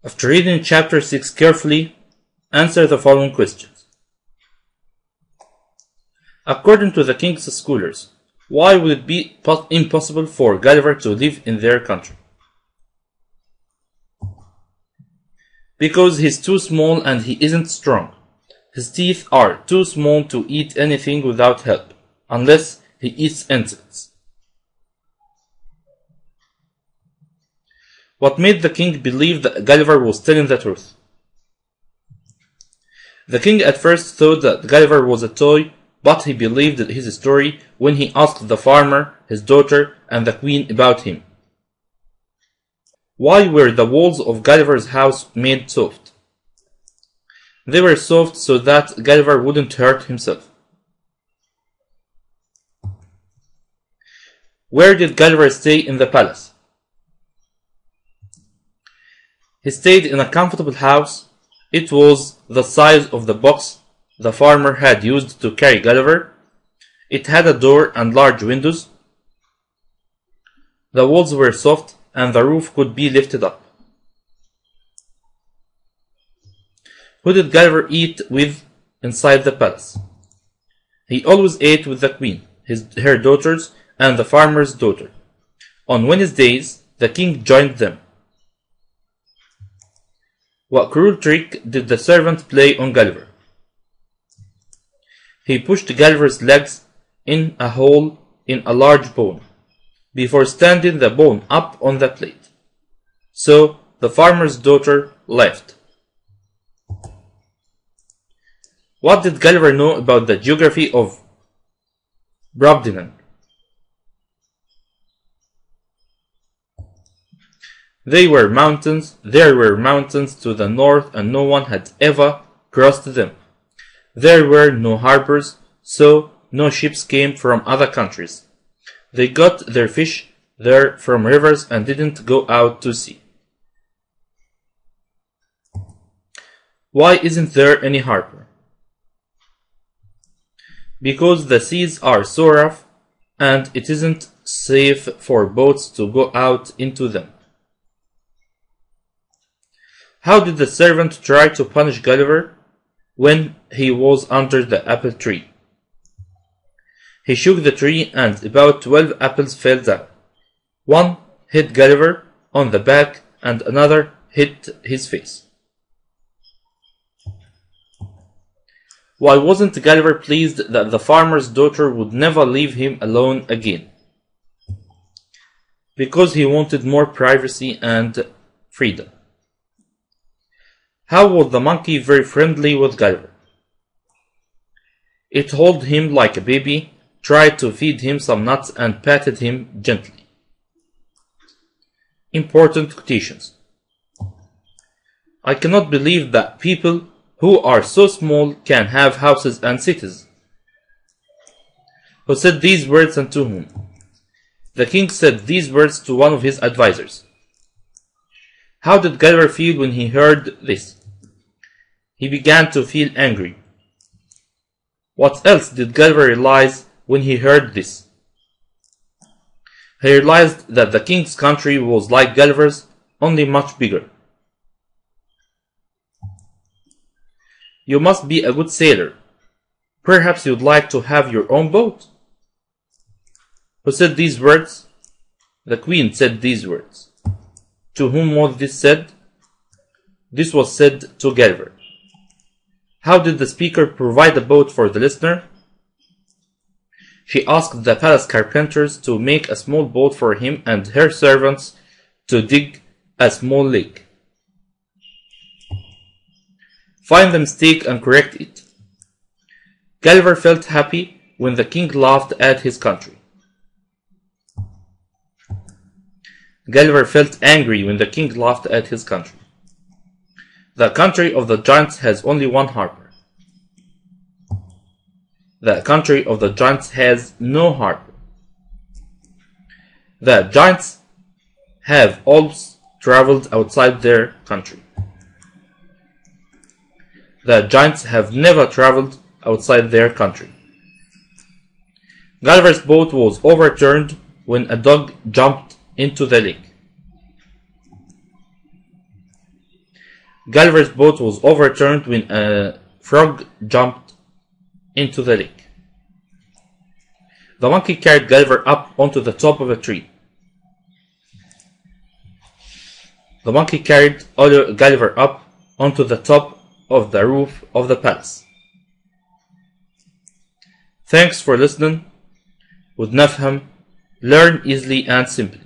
After reading chapter 6 carefully, answer the following questions. According to the king's scholars, why would it be impossible for Gulliver to live in their country? Because he's too small and he isn't strong. His teeth are too small to eat anything without help, unless he eats insects. What made the king believe that Gulliver was telling the truth? The king at first thought that Gulliver was a toy, but he believed his story when he asked the farmer, his daughter, and the queen about him. Why were the walls of Gulliver's house made soft? They were soft so that Gulliver wouldn't hurt himself. Where did Gulliver stay in the palace? He stayed in a comfortable house. It was the size of the box the farmer had used to carry Gulliver. It had a door and large windows. The walls were soft and the roof could be lifted up. Who did Gulliver eat with inside the palace? He always ate with the queen, her daughters, and the farmer's daughter. On Wednesdays, the king joined them. What cruel trick did the servant play on Gulliver? He pushed Gulliver's legs in a hole in a large bone, before standing the bone up on the plate. So the farmer's daughter left. What did Gulliver know about the geography of Brobdingen? There were mountains to the north and no one had ever crossed them. There were no harbors, so no ships came from other countries. They got their fish there from rivers and didn't go out to sea. Why isn't there any harbor? Because the seas are so rough and it isn't safe for boats to go out into them. How did the servant try to punish Gulliver when he was under the apple tree? He shook the tree and about 12 apples fell down. One hit Gulliver on the back and another hit his face. Why wasn't Gulliver pleased that the farmer's daughter would never leave him alone again? Because he wanted more privacy and freedom. How was the monkey very friendly with Gulliver? It held him like a baby, tried to feed him some nuts and patted him gently. Important quotations. I cannot believe that people who are so small can have houses and cities. Who said these words and to whom? The king said these words to one of his advisors. How did Gulliver feel when he heard this? He began to feel angry. What else did Gulliver realize when he heard this? He realized that the king's country was like Gulliver's, only much bigger. You must be a good sailor. Perhaps you'd like to have your own boat. Who said these words? The queen said these words. To whom was this said? This was said to Gulliver. How did the speaker provide a boat for the listener? She asked the palace carpenters to make a small boat for him and her servants to dig a small lake. Find the mistake and correct it. Gulliver felt happy when the king laughed at his country. Gulliver felt angry when the king laughed at his country. The country of the giants has only one harbor. The country of the giants has no harbor. The giants have always traveled outside their country. The giants have never traveled outside their country. Gulliver's boat was overturned when a dog jumped into the lake. Gulliver's boat was overturned when a frog jumped into the lake. The monkey carried Gulliver up onto the top of a tree. The monkey carried Gulliver up onto the top of the roof of the palace. Thanks for listening. With Nafham, learn easily and simply.